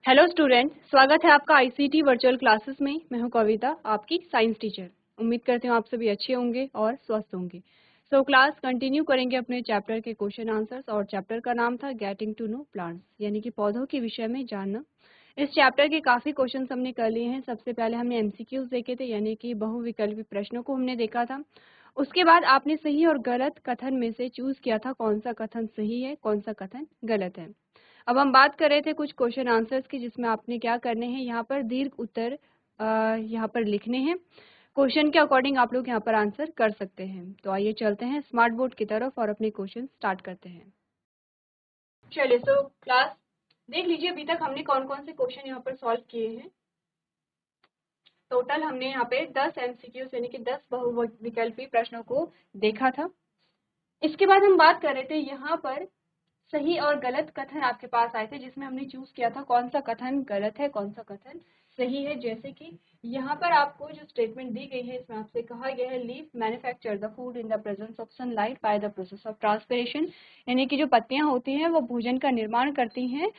Hello student, स्वागत है आपका आईसीटी वर्चुअल क्लासेस में। मैं हूं कविता, आपकी साइंस टीचर। उम्मीद करते हूं आप सभी अच्छे होंगे और स्वस्थ होंगे। क्लास कंटिन्यू करेंगे अपने चैप्टर के क्वेश्चन आंसर्स, और चैप्टर का नाम था गेटिंग टू नो प्लांट्स, यानी कि पौधों के विषय में जानना। इस चैप्टर के काफी क्वेश्चन हमने कर लिए हैं। सबसे पहले हमने एमसीक्यूज देखे थे, यानी कि बहुविकल्पी प्रश्नों को हमने देखा था। उसके बाद आपने सही और गलत कथन में से चूज किया था कौन सा कथन सही है, कौन सा कथन गलत है। अब हम बात कर रहे थे कुछ क्वेश्चन आंसर्स की, जिसमें आपने क्या करने हैं, यहाँ पर दीर्घ उत्तर यहाँ पर लिखने हैं। क्वेश्चन के अकॉर्डिंग आप लोग यहाँ पर आंसर कर सकते हैं। तो आइए चलते हैं स्मार्ट बोर्ड की तरफ और अपने क्वेश्चन स्टार्ट करते हैं। चलिए, क्लास देख लीजिए अभी तक हमने कौन कौन से क्वेश्चन यहाँ पर सॉल्व किए हैं। टोटल हमने यहाँ पे 10 एमसीक्यूज यानी कि 10 बहुविकल्पी प्रश्नों को देखा था। इसके बाद हम बात कर रहे थे यहाँ पर सही और गलत कथन आपके पास आए थे, जिसमें हमने चूज किया था कौन सा कथन गलत है, कौन सा कथन सही है। जैसे कि यहाँ पर आपको जो स्टेटमेंट दी गई है, इसमें आपसे कहा गया है leaf manufacture the food in the presence of sunlight by the process of transpiration, यानी कि जो पत्तियां होती हैं वो भोजन का निर्माण करती हैं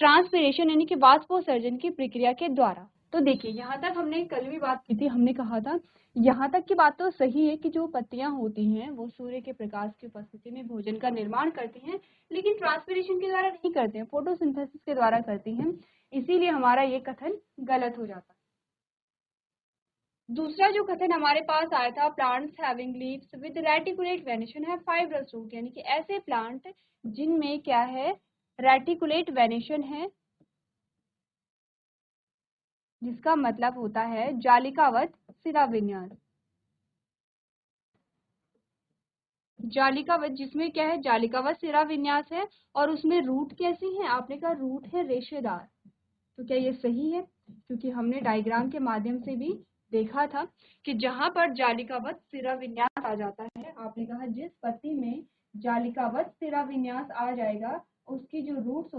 ट्रांसपिरेशन यानी कि वाष्पोत्सर्जन की प्रक्रिया के द्वारा। तो देखिए, यहाँ तक हमने कल भी बात की थी, हमने कहा था यहाँ तक की बात तो सही है कि जो पत्तियां होती हैं वो सूर्य के प्रकाश की उपस्थिति में भोजन का निर्माण करती हैं, लेकिन ट्रांसपिरेशन के द्वारा नहीं करते हैं, फोटोसिंथेसिस के द्वारा करती हैं। इसीलिए हमारा ये कथन गलत हो जाता है। दूसरा जो कथन हमारे पास आया था, plants having leaves with reticulate venation have fibrous root, यानी कि ऐसे प्लांट जिनमें क्या है, रेटिकुलेट वेनिशन है, जिसका मतलब होता है जालिकावत सिरा विन्यास। जालिकावत जिसमें क्या है, जालिकावत सिरा विन्यास है, और उसमें रूट कैसी है, आपने कहा रूट है रेशेदार। तो क्या ये सही है? क्योंकि हमने डायग्राम के माध्यम से भी देखा था कि जहां पर जालिकावत सिरा विन्यास आ जाता है, आपने कहा जिस पत्ती में जालिकावत सिरा विन्यास आ जाएगा, उसकी जो रूट्स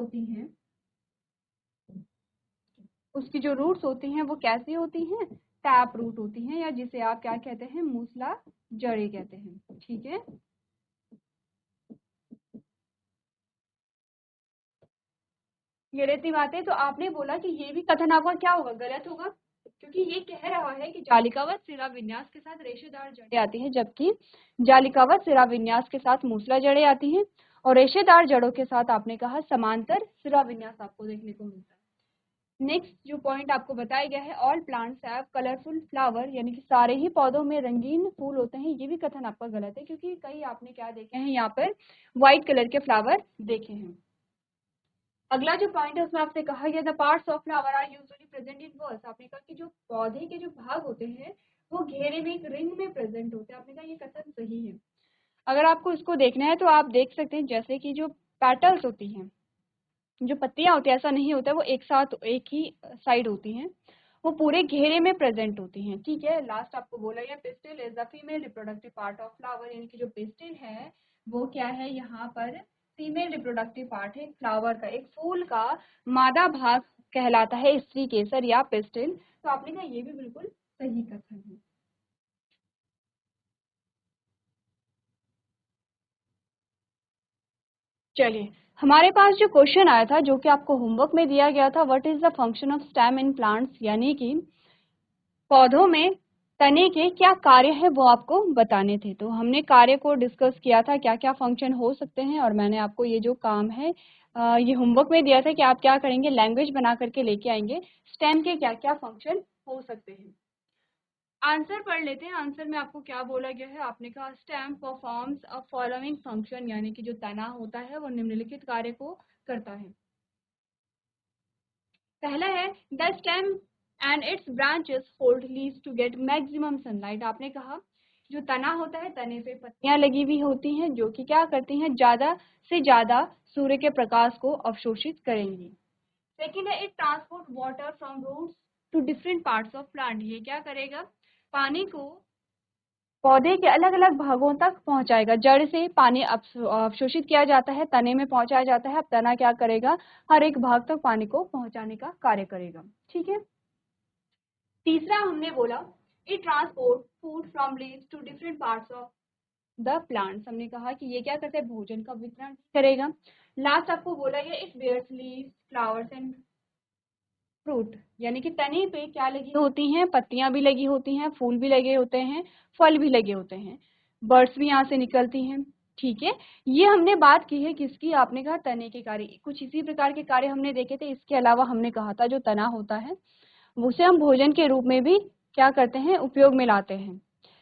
होती हैं, वो कैसी होती हैं, टैप रूट होती हैं, या जिसे आप क्या कहते हैं, मूसला जड़ें कहते हैं। ठीक है, ये रहती बातें। तो आपने बोला कि ये भी कथन आपका क्या होगा, गलत होगा, क्योंकि ये कह रहा है कि जालिकावत सिरा विन्यास के साथ रेशेदार जड़ें आती हैं, जबकि जालिकावत सिरा विन्यास के साथ मूसला जड़ें आती हैं, और रेशेदार जड़ों के साथ आपने कहा समांतर सिरा विन्यास आपको देखने को मिलता है। नेक्स्ट जो पॉइंट आपको बताया गया है, all plants have colourful flower, यानी कि सारे ही पौधों में रंगीन फूल होते हैं। ये भी कथन आपका गलत है, क्योंकि कई आपने क्या देखे हैं, यहाँ पर व्हाइट कलर के फ्लावर देखे हैं। अगला जो पॉइंट है उसमें आपसे कहा गया the parts of flower are usually present in balls. आपने कहा कि जो पौधे के जो भाग होते हैं वो घेरे में एक रिंग में प्रेजेंट होते हैं। आपने कहा ये कथन सही है। अगर आपको इसको देखना है तो आप देख सकते हैं, जैसे कि जो पेटल्स होती हैं, जो पत्तियां होती है, ऐसा नहीं होता है वो एक साथ एक ही साइड होती हैं, वो पूरे घेरे में प्रेजेंट होती हैं। ठीक है, लास्ट आपको बोला गया pistil is the female reproductive part of flower, यानी कि जो पिस्टिल है वो क्या है, यहाँ पर फीमेल रिप्रोडक्टिव पार्ट है फ्लावर का, एक फूल का मादा भाग कहलाता है स्त्री केसर या पिस्टिल। तो आपने कहा ये भी बिल्कुल सही कथन है। चलिए, हमारे पास जो क्वेश्चन आया था, जो कि आपको होमवर्क में दिया गया था, what is the function of stem in plants, यानी कि पौधों में तने के क्या कार्य है वो आपको बताने थे। तो हमने कार्य को डिस्कस किया था, क्या क्या फंक्शन हो सकते हैं, और मैंने आपको ये जो काम है ये होमवर्क में दिया था कि आप क्या करेंगे, लैंग्वेज बना करके लेके आएंगे स्टेम के क्या क्या फंक्शन हो सकते हैं। आंसर पढ़ लेते हैं। आंसर में आपको क्या बोला गया है, आपने कहा स्टेम परफॉर्म्स अ फॉलोइंग फंक्शन, यानी कि जो तना होता है वो निम्नलिखित कार्य को करता है। पहला है the stem and its branches hold leaves to get maximum sunlight. आपने कहा जो तना होता है, तने पे पत्तियां लगी हुई होती हैं, जो कि क्या करती हैं, ज्यादा से ज्यादा सूर्य के प्रकाश को अवशोषित करेंगी। सेकेंड है it transport water from roots to different parts of plant. ये क्या करेगा, पानी को पौधे के अलग अलग भागों तक पहुंचाएगा। जड़ से पानी अवशोषित किया जाता है, तने में पहुंचाया जाता है, अब तना क्या करेगा, हर एक भाग तक पानी को पहुंचाने का कार्य करेगा। ठीक है, तीसरा हमने बोला it transport food from leaves to different parts of the plants. हमने कहा कि ये क्या करता है, भोजन का वितरण करेगा। लास्ट आपको बोला गया it bears leaves flowers and fruit, यानी कि तने पे क्या लगी होती हैं, पत्तियां भी लगी होती हैं, फूल भी लगे होते हैं, फल भी लगे होते हैं, बर्ड्स भी यहाँ से निकलती हैं। ठीक है, ये हमने बात की है किसकी, आपने कहा तने के कार्य, कुछ इसी प्रकार के कार्य हमने देखे थे। इसके अलावा हमने कहा था जो तना होता है उसे हम भोजन के रूप में भी क्या करते हैं, उपयोग में लाते हैं।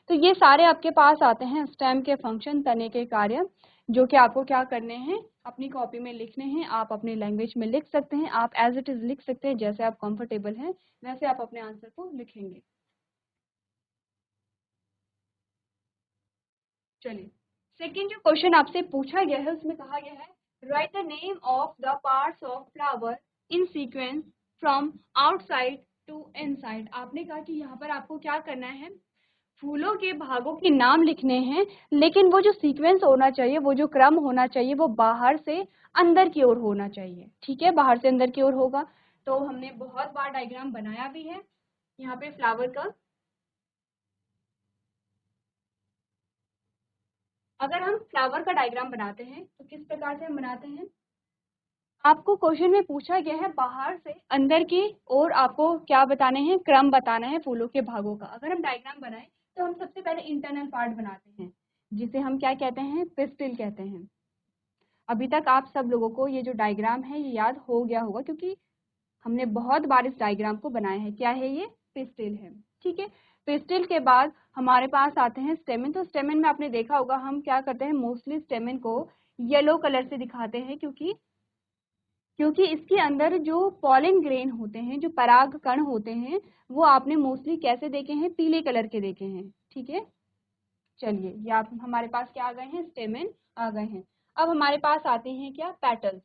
तो ये सारे आपके पास आते हैं स्टेम के फंक्शन, तने के कार्य, जो कि आपको क्या करने हैं, अपनी कॉपी में लिखने हैं। आप अपनी लैंग्वेज में लिख सकते हैं, आप एज इट इज लिख सकते हैं, जैसे आप कंफर्टेबल हैं वैसे आप अपने आंसर को लिखेंगे। चलिए, सेकंड जो क्वेश्चन आपसे पूछा गया है उसमें कहा गया है write the name of the parts of flower in sequence from outside to inside. आपने कहा कि यहाँ पर आपको क्या करना है, फूलों के भागों के नाम लिखने हैं, लेकिन वो जो सीक्वेंस होना चाहिए, वो जो क्रम होना चाहिए, वो बाहर से अंदर की ओर होना चाहिए। ठीक है, बाहर से अंदर की ओर होगा। तो हमने बहुत बार डायग्राम बनाया भी है यहाँ पे फ्लावर का। अगर हम फ्लावर का डायग्राम बनाते हैं तो किस प्रकार से हम बनाते हैं, आपको क्वेश्चन में पूछा गया है बाहर से अंदर की ओर आपको क्या बताने हैं, क्रम बताना है फूलों के भागों का। अगर हम डायग्राम बनाएं तो हम सबसे पहले इंटरनल पार्ट बनाते हैं, जिसे हम क्या कहते हैं, पिस्टिल कहते हैं। अभी तक आप सब लोगों को ये जो डायग्राम है ये याद हो गया होगा, क्योंकि हमने बहुत बार इस डायग्राम को बनाया है। क्या है ये, पिस्टिल है। ठीक है, पिस्टिल के बाद हमारे पास आते हैं स्टेमन। तो स्टेमन में आपने देखा होगा हम क्या करते हैं, मोस्टली स्टेमन को येलो कलर से दिखाते हैं, क्योंकि क्योंकि इसके अंदर जो पॉलन ग्रेन होते हैं, जो पराग कण होते हैं, वो आपने मोस्टली कैसे देखे हैं, पीले कलर के देखे हैं। ठीक है, चलिए ये आप हमारे पास क्या आ गए हैं, स्टेमन आ गए हैं। अब हमारे पास आते हैं क्या, पेटल्स।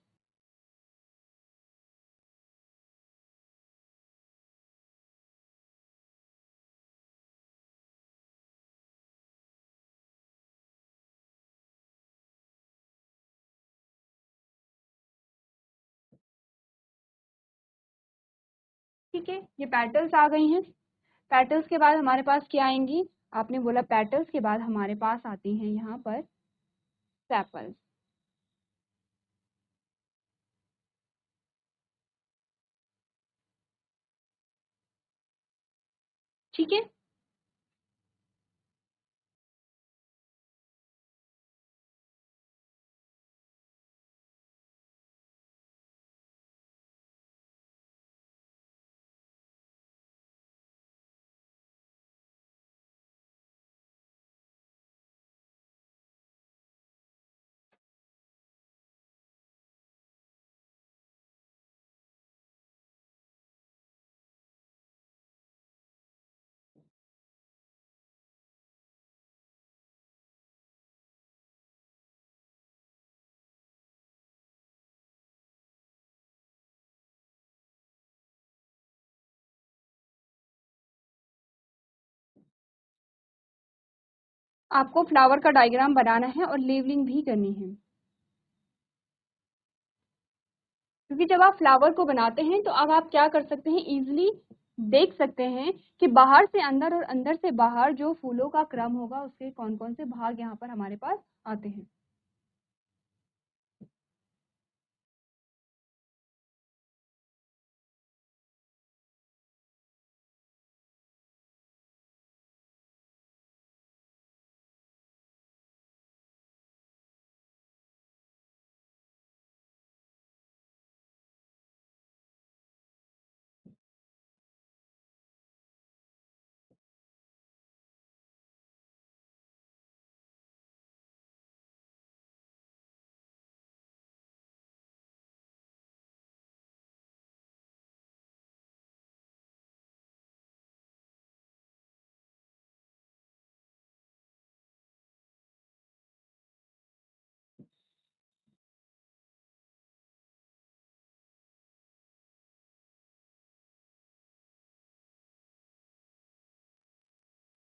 ठीक है, ये पेटल्स आ गई हैं। पेटल्स के बाद हमारे पास क्या आएंगी, आपने बोला पेटल्स के बाद हमारे पास आती हैं यहाँ पर सेपल्स। ठीक है, आपको फ्लावर का डायग्राम बनाना है और लेवलिंग भी करनी है, क्योंकि जब आप फ्लावर को बनाते हैं तो अब आप क्या कर सकते हैं, इजिली देख सकते हैं कि बाहर से अंदर और अंदर से बाहर जो फूलों का क्रम होगा उसके कौन कौन से भाग यहाँ पर हमारे पास आते हैं।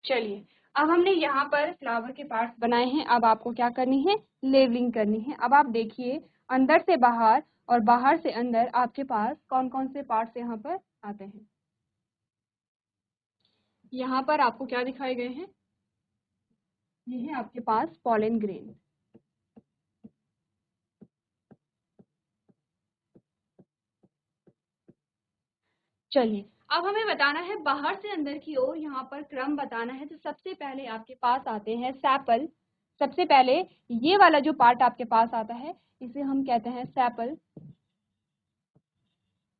चलिए, अब हमने यहाँ पर फ्लावर के पार्ट्स बनाए हैं, अब आपको क्या करनी है, लेवलिंग करनी है। अब आप देखिए अंदर से बाहर और बाहर से अंदर आपके पास कौन कौन से पार्ट्स यहाँ पर आते हैं। यहाँ पर आपको क्या दिखाए गए हैं, ये है आपके पास पॉलन ग्रेन। चलिए अब हमें बताना है बाहर से अंदर की ओर, यहाँ पर क्रम बताना है। तो सबसे पहले आपके पास आते हैं सेपल। सबसे पहले ये वाला जो पार्ट आपके पास आता है इसे हम कहते हैं सेपल,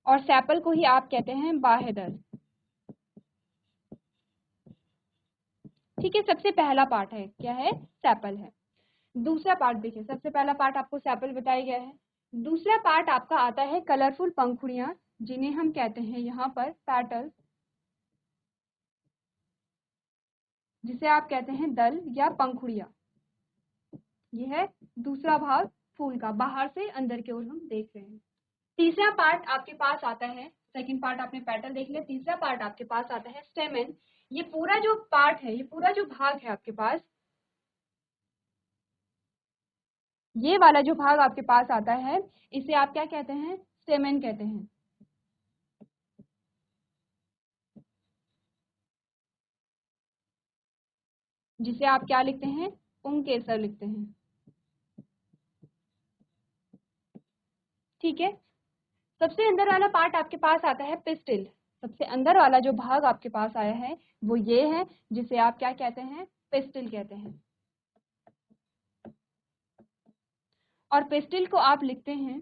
और सेपल को ही आप कहते हैं बाह्यदल। ठीक है, सबसे पहला पार्ट है क्या है, सेपल है। दूसरा पार्ट देखिए, सबसे पहला पार्ट आपको सेपल बताया गया है। दूसरा पार्ट आपका आता है कलरफुल पंखुड़ियां, जिन्हें हम कहते हैं यहाँ पर पेटल्स, जिसे आप कहते हैं दल या पंखुड़ियां। यह है दूसरा भाग फूल का, बाहर से अंदर की ओर हम देख रहे हैं। तीसरा पार्ट आपके पास आता है, सेकंड पार्ट आपने पेटल देख लिया, तीसरा पार्ट आपके पास आता है स्टेमेन। ये पूरा जो पार्ट है, ये पूरा जो भाग है आपके पास, ये वाला जो भाग आपके पास आता है इसे आप क्या कहते हैं, स्टेमेन कहते हैं। जिसे आप क्या लिखते हैं, पुंकेसर लिखते हैं। ठीक है, सबसे अंदर वाला पार्ट आपके पास आता है पिस्टिल। सबसे अंदर वाला जो भाग आपके पास आया है वो ये है, जिसे आप क्या कहते हैं, पिस्टिल कहते हैं। और पिस्टिल को आप लिखते हैं,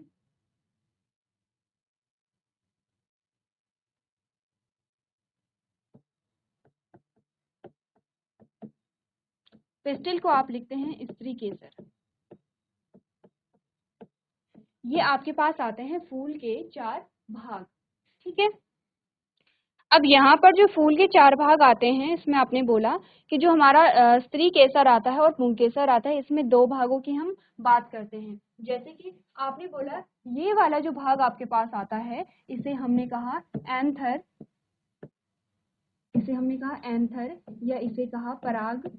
पिस्टिल को आप लिखते हैं स्त्री केसर। ये आपके पास आते हैं फूल के 4 भाग। ठीक है, अब यहाँ पर जो फूल के 4 भाग आते हैं, इसमें आपने बोला कि जो हमारा स्त्री केसर आता है और पुंकेसर आता है, इसमें 2 भागों की हम बात करते हैं। जैसे कि आपने बोला ये वाला जो भाग आपके पास आता है इसे हमने कहा एंथर, इसे हमने कहा एंथर या इसे कहा पराग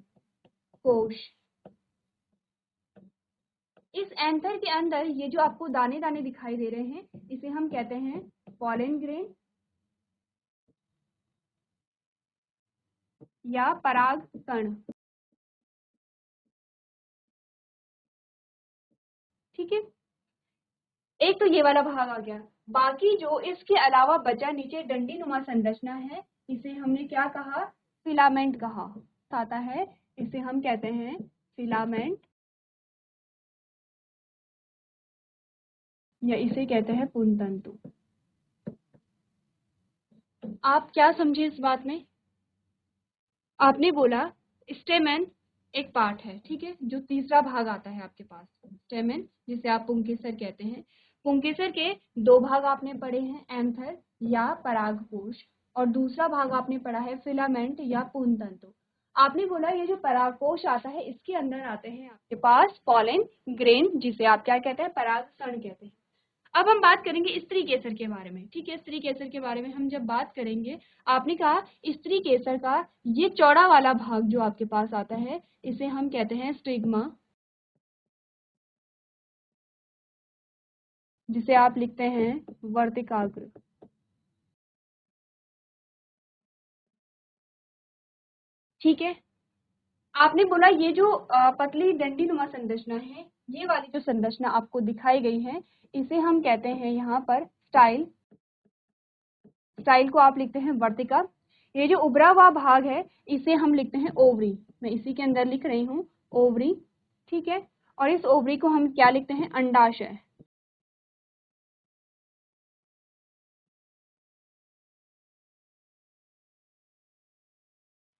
कोश। इस एंथर के अंदर ये जो आपको दाने दाने दिखाई दे रहे हैं इसे हम कहते हैं पॉलन ग्रेन या पराग कण। ठीक है, एक तो ये वाला भाग आ गया। बाकी जो इसके अलावा बचा नीचे डंडी नुमा संरचना है, इसे हमने क्या कहा, फिलामेंट कहा। आता है इसे हम कहते हैं फिलामेंट या इसे कहते हैं पुंतंतु। आप क्या समझे इस बात में? आपने बोला स्टेमेन एक पार्ट है, ठीक है, जो तीसरा भाग आता है आपके पास स्टेमेन, जिसे आप पुंकेसर कहते हैं। पुंकेसर के 2 भाग आपने पढ़े हैं, एंथर या परागकोश, और दूसरा भाग आपने पढ़ा है फिलामेंट या पुंतंतु। आपने बोला ये जो परागकोश आता है इसके अंदर आते हैं आपके पास पॉलन ग्रेन, जिसे आप क्या कहते हैं, परागकण कहते हैं। अब हम बात करेंगे स्त्री केसर के बारे में। ठीक है, स्त्री केसर के बारे में हम जब बात करेंगे, आपने कहा स्त्री केसर का ये चौड़ा वाला भाग जो आपके पास आता है इसे हम कहते हैं स्टिग्मा, जिसे आप लिखते हैं वर्तिकाग्र। ठीक है, आपने बोला ये जो पतली डंडी नुमा संरचना है, ये वाली जो संरचना आपको दिखाई गई है इसे हम कहते हैं यहाँ पर स्टाइल। स्टाइल को आप लिखते हैं वर्तिका। ये जो उभरा हुआ भाग है इसे हम लिखते हैं ओवरी। मैं इसी के अंदर लिख रही हूँ ओवरी। ठीक है, और इस ओवरी को हम क्या लिखते हैं, अंडाशय।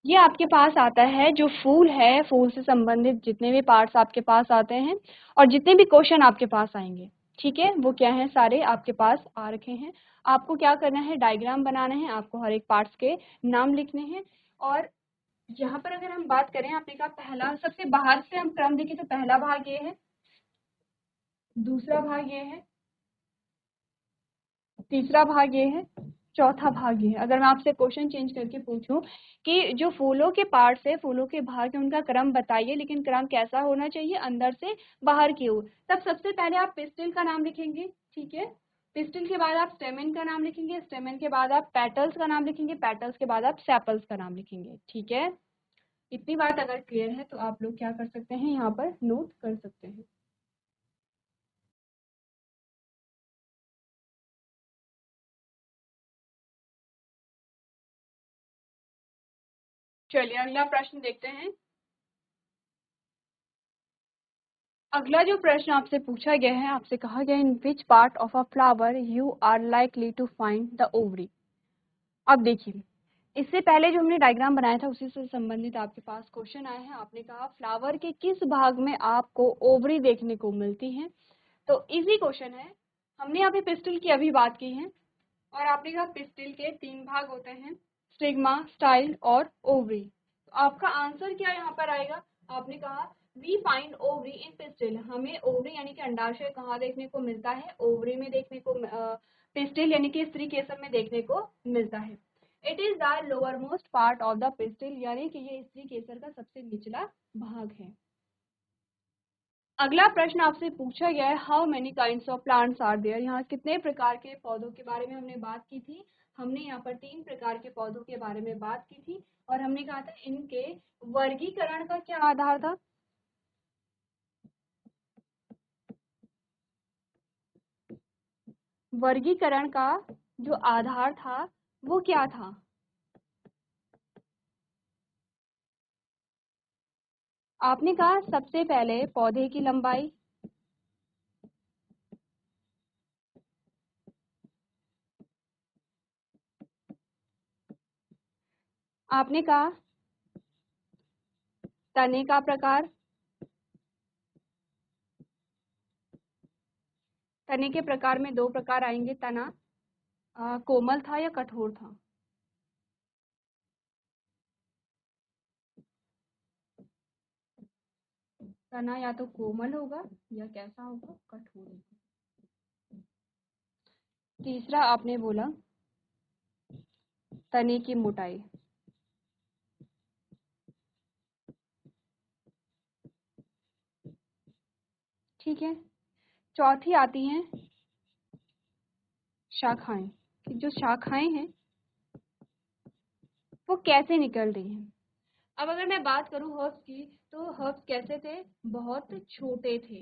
ये आपके पास आता है जो फूल है, फूल से संबंधित जितने भी पार्ट्स आपके पास आते हैं और जितने भी क्वेश्चन आपके पास आएंगे, ठीक है, वो क्या है, सारे आपके पास आ रखे हैं। आपको क्या करना है, डायग्राम बनाना है, आपको हर एक पार्ट्स के नाम लिखने हैं। और यहाँ पर अगर हम बात करें, आपने कहा पहला, सबसे बाहर से हम क्रम देखें तो पहला भाग ये है, दूसरा भाग ये है, तीसरा भाग ये है, चौथा भाग ये है। अगर मैं आपसे क्वेश्चन चेंज करके पूछूं कि जो फूलों के पार्ट्स है, फूलों के भाग है, उनका क्रम बताइए, लेकिन क्रम कैसा होना चाहिए, अंदर से बाहर की ओर, तब सबसे पहले आप पिस्टिल का नाम लिखेंगे। ठीक है, पिस्टिल के बाद आप स्टेमेन का नाम लिखेंगे, स्टेमेन के बाद आप पेटल्स का नाम लिखेंगे, पेटल्स के बाद आप सेपल्स का नाम लिखेंगे। ठीक है, इतनी बात अगर क्लियर है तो आप लोग क्या कर सकते हैं, यहाँ पर नोट कर सकते हैं। चलिए अगला प्रश्न देखते हैं। अगला जो प्रश्न आपसे पूछा गया है, आपसे कहा गया in which part of a flower you are likely to find the ovary. अब देखिए, इससे पहले जो हमने डायग्राम बनाया था उसी से संबंधित आपके पास क्वेश्चन आए हैं। आपने कहा फ्लावर के किस भाग में आपको ओवरी देखने को मिलती है। तो इजी क्वेश्चन है। हमने यहाँ पे पिस्टिल की अभी बात की है और आपने कहा पिस्टिल के 3 भाग होते हैं, स्टिग्मा, स्टाइल और ओवरी। तो आपका आंसर क्या यहाँ पर आएगा? आपने कहा we find ovary in pistil. हमें ओवरी यानी कि अंडाशय कहाँ देखने को मिलता है? ओवरी में देखने को, पिस्टिल यानी कि स्त्री केसर में देखने को मिलता है। It is the lower most part of the pistil, यानी कि ये स्त्री केसर का सबसे निचला भाग है। अगला प्रश्न आपसे पूछा गया है how many kinds of plants are there. यहाँ कितने प्रकार के पौधों के बारे में हमने बात की थी? हमने यहाँ पर 3 प्रकार के पौधों के बारे में बात की थी और हमने कहा था इनके वर्गीकरण का क्या आधार था? वर्गीकरण का जो आधार था वो क्या था? आपने कहा सबसे पहले पौधे की लंबाई, आपने कहा तने का प्रकार, तने के प्रकार में 2 प्रकार आएंगे, तना कोमल था या कठोर था? तना या तो कोमल होगा या कैसा होगा? कठोर होगा। तीसरा आपने बोला तने की मोटाई, ठीक है। चौथी आती हैं शाखाएं, कि जो शाखाएं हैं वो कैसे निकल रही हैं। अब अगर मैं बात करूं हर्ब्स की, तो हर्ब्स कैसे थे? बहुत छोटे थे।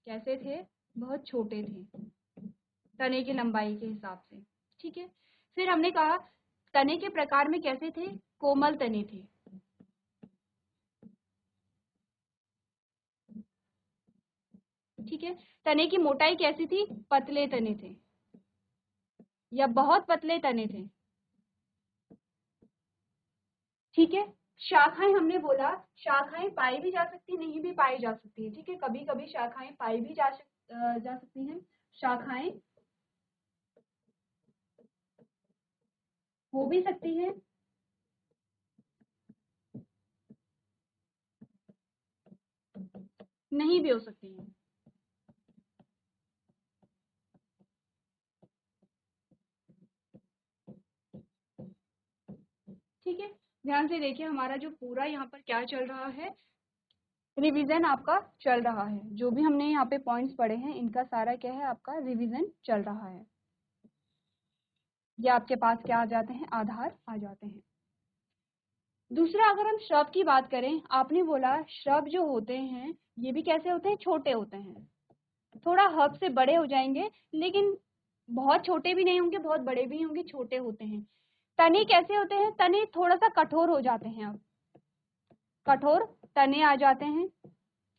कैसे थे? बहुत छोटे थे तने की लंबाई के हिसाब से, ठीक है। फिर हमने कहा तने के प्रकार में कैसे थे? कोमल तने थे, ठीक है। तने की मोटाई कैसी थी? पतले तने थे या बहुत पतले तने थे, ठीक है। शाखाएं हमने बोला शाखाएं पाई भी जा सकती, नहीं भी पाई जा सकती है, ठीक है। कभी कभी शाखाएं पाई भी जा सकती हैं, शाखाएं हो भी सकती हैं, नहीं भी हो सकती हैं, ठीक है। ध्यान से देखिए, हमारा जो पूरा यहाँ पर क्या चल रहा है, रिवीजन आपका चल रहा है। जो भी हमने यहाँ पे पॉइंट्स पढ़े हैं इनका सारा क्या है? आपका रिवीजन चल रहा है। ये आपके पास क्या आ जाते हैं? आधार आ जाते हैं। दूसरा, अगर हम श्रब की बात करें, आपने बोला श्रब जो होते हैं ये भी कैसे होते हैं? छोटे होते हैं, थोड़ा हब से बड़े हो जाएंगे, लेकिन बहुत छोटे भी नहीं होंगे, बहुत बड़े भी होंगे, छोटे होते हैं। तने कैसे होते हैं? तने थोड़ा सा कठोर हो जाते हैं, अब कठोर तने आ जाते हैं,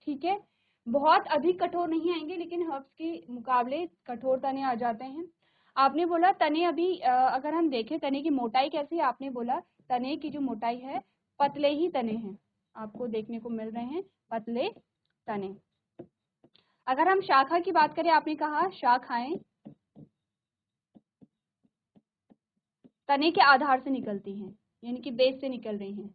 ठीक है। बहुत अधिक कठोर नहीं आएंगे, लेकिन हर्ब्स के मुकाबले कठोर तने आ जाते हैं। आपने बोला तने अभी अगर हम देखें तने की मोटाई कैसी है, आपने बोला तने की जो मोटाई है, पतले ही तने हैं आपको देखने को मिल रहे हैं, पतले तने। अगर हम शाखा की बात करें, आपने कहा शाखाएं तने के आधार से निकलती हैं, यानी कि बेस से निकल रही हैं,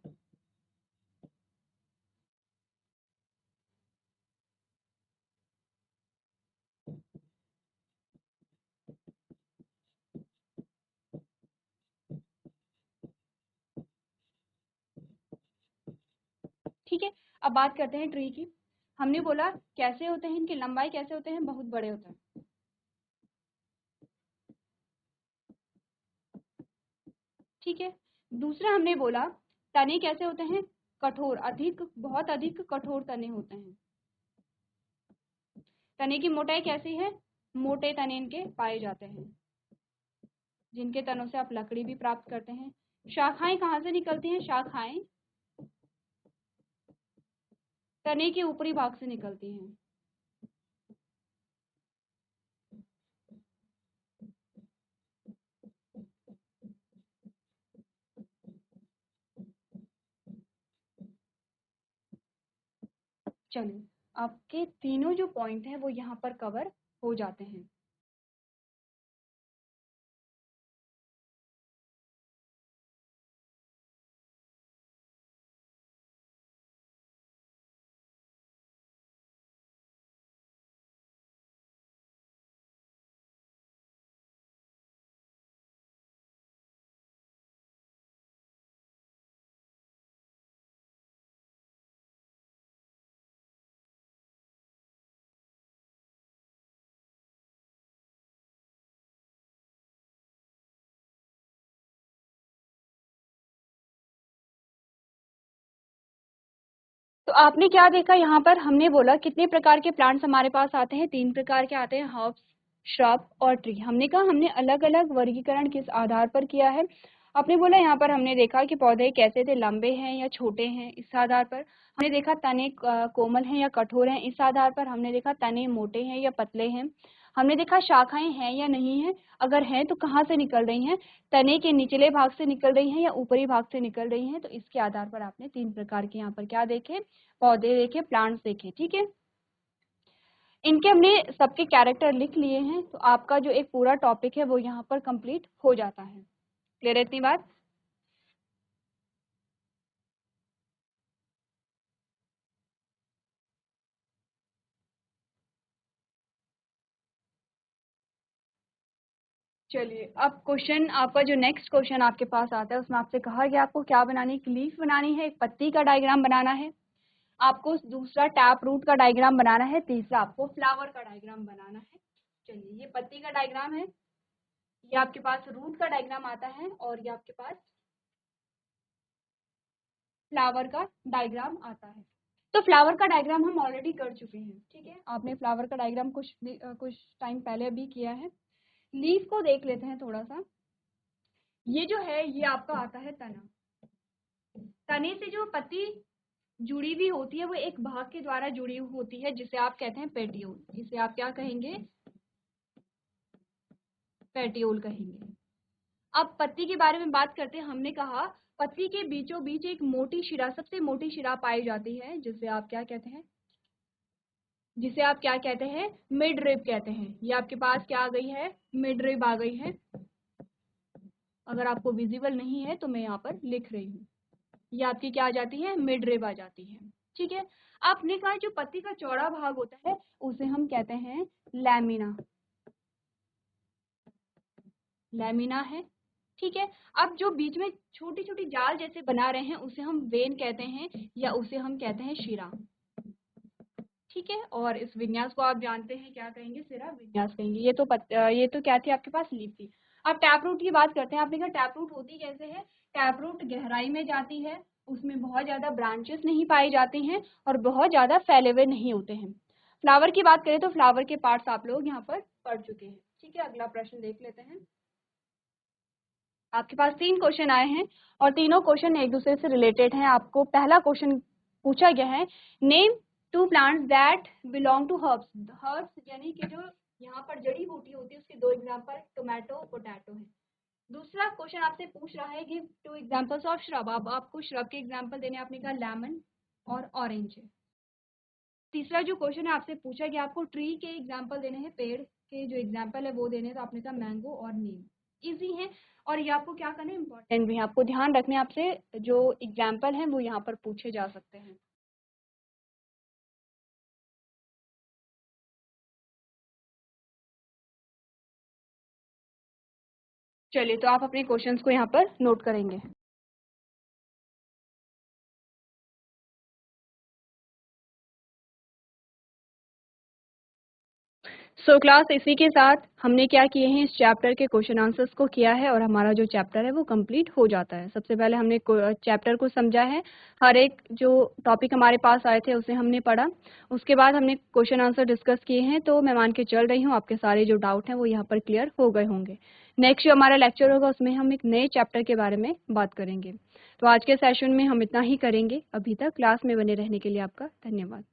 ठीक है। अब बात करते हैं ट्री की। हमने बोला कैसे होते हैं, इनकी लंबाई कैसे होते हैं? बहुत बड़े होते हैं, ठीक है। दूसरा हमने बोला तने कैसे होते हैं? कठोर, अधिक, बहुत अधिक कठोर तने होते हैं। तने की मोटाई कैसी है? मोटे तने इनके पाए जाते हैं, जिनके तनों से आप लकड़ी भी प्राप्त करते हैं, शाखाएं कहाँ से निकलती हैं? शाखाएं तने के ऊपरी भाग से निकलती हैं। चलिए, आपके तीनों जो पॉइंट हैं वो यहाँ पर कवर हो जाते हैं। तो आपने क्या देखा यहाँ पर? हमने बोला कितने प्रकार के प्लांट्स हमारे पास आते हैं? 3 प्रकार के आते हैं, हर्ब्स, श्रब और ट्री। हमने कहा हमने अलग अलग वर्गीकरण किस आधार पर किया है? आपने बोला यहाँ पर हमने देखा कि पौधे कैसे थे, लंबे हैं या छोटे हैं, इस आधार पर। हमने देखा तने कोमल हैं या कठोर हैं, इस आधार पर। हमने देखा तने मोटे हैं या पतले हैं। हमने देखा शाखाएं हैं या नहीं है, अगर हैं तो कहाँ से निकल रही हैं, तने के निचले भाग से निकल रही हैं या ऊपरी भाग से निकल रही हैं। तो इसके आधार पर आपने 3 प्रकार के यहाँ पर क्या देखे? पौधे देखे, प्लांट्स देखे। ठीक है, इनके हमने सबके कैरेक्टर लिख लिए हैं, तो आपका जो एक पूरा टॉपिक है वो यहाँ पर कंप्लीट हो जाता है। क्लियर है इतनी बात? चलिए, अब क्वेश्चन आपका जो नेक्स्ट क्वेश्चन आपके पास आता है उसमें आपसे कहा गया आपको क्या बनानी है? एक लीफ बनानी है, एक पत्ती का डायग्राम बनाना है, आपको दूसरा टैप रूट का डायग्राम बनाना है, तीसरा आपको फ्लावर का डायग्राम बनाना है। चलिए, ये पत्ती का डायग्राम है, ये आपके पास रूट का डायग्राम आता है और ये आपके पास फ्लावर का डायग्राम आता है। तो फ्लावर का डायग्राम हम ऑलरेडी कर चुके हैं। ठीक है, आपने फ्लावर का डायग्राम कुछ टाइम पहले भी किया है। लीफ को देख लेते हैं थोड़ा सा। ये जो है ये आपका आता है तना। तने से जो पत्ती जुड़ी हुई होती है वो एक भाग के द्वारा जुड़ी हुई होती है जिसे आप कहते हैं पेटियोल। इसे आप क्या कहेंगे? पेटियोल कहेंगे। अब पत्ती के बारे में बात करते हैं। हमने कहा पत्ती के बीचों बीच एक मोटी शिरा, सबसे मोटी शिरा पाई जाती है, जिसे आप क्या कहते हैं? जिसे आप क्या कहते हैं? मिड रिब कहते हैं। ये आपके पास क्या आ गई है? मिड रिब आ गई है। अगर आपको विजिबल नहीं है तो मैं यहाँ पर लिख रही हूँ। ये आपकी क्या आ जाती है? मिड रिब आ जाती है। ठीक है, आपने कहा जो पत्ती का चौड़ा भाग होता है उसे हम कहते हैं लैमिना। लैमिना है। ठीक है, अब जो बीच में छोटी छोटी जाल जैसे बना रहे हैं उसे हम वेन कहते हैं या उसे हम कहते हैं शिरा। ठीक है, और इस विन्यास को आप जानते हैं, क्या कहेंगे? सिरा विन्यास कहेंगे। ये तो क्या थी आपके पास? लीफ थी। अब टैप रूट की बात करते हैं। आपने कहा टैप रूट होती कैसे है? टैप रूट गहराई में जाती है, उसमें बहुत ज्यादा ब्रांचेस नहीं पाई जाती हैं और बहुत ज्यादा फैले हुए नहीं होते हैं। फ्लावर की बात करें तो फ्लावर के पार्ट्स आप लोग यहाँ पर पढ़ चुके हैं। ठीक है, अगला प्रश्न देख लेते हैं। आपके पास 3 क्वेश्चन आए हैं और तीनों क्वेश्चन एक दूसरे से रिलेटेड हैं। आपको पहला क्वेश्चन पूछा गया है, name 2 plants that belong to herbs. Herbs यानी कि जो यहाँ पर जड़ी बूटी होती है उसके 2 एग्जाम्पल, टोमेटो, पोटैटो है। दूसरा क्वेश्चन आपसे पूछ रहा है, गिव 2 एग्जाम्पल्स ऑफ श्रब। अब आपको श्रब के एग्जाम्पल देने, आपने कहा लेमन और ऑरेंज है। तीसरा जो क्वेश्चन है आपसे पूछा गया आपको ट्री के एग्जाम्पल देने हैं, पेड़ के जो एग्जाम्पल है वो देने हैं, तो आपने कहा मैंगो और नीम। इजी है और ये आपको क्या करना है? इंपॉर्टेंट भी है, आपको ध्यान रखने आपसे जो एग्जाम्पल हैं वो यहाँ पर पूछे जा सकते हैं। चलिए, तो आप अपने क्वेश्चंस को यहाँ पर नोट करेंगे। सो क्लास, इसी के साथ हमने क्या किए हैं? इस चैप्टर के क्वेश्चन आंसर्स को किया है और हमारा जो चैप्टर है वो कंप्लीट हो जाता है। सबसे पहले हमने चैप्टर को समझा है, हर एक जो टॉपिक हमारे पास आए थे उसे हमने पढ़ा। उसके बाद हमने क्वेश्चन आंसर डिस्कस किए हैं। तो मैं मान के चल रही हूँ आपके सारे जो डाउट हैं वो यहाँ पर क्लियर हो गए होंगे। नेक्स्ट जो हमारा लेक्चर होगा उसमें हम एक नए चैप्टर के बारे में बात करेंगे। तो आज के सेशन में हम इतना ही करेंगे। अभी तक क्लास में बने रहने के लिए आपका धन्यवाद।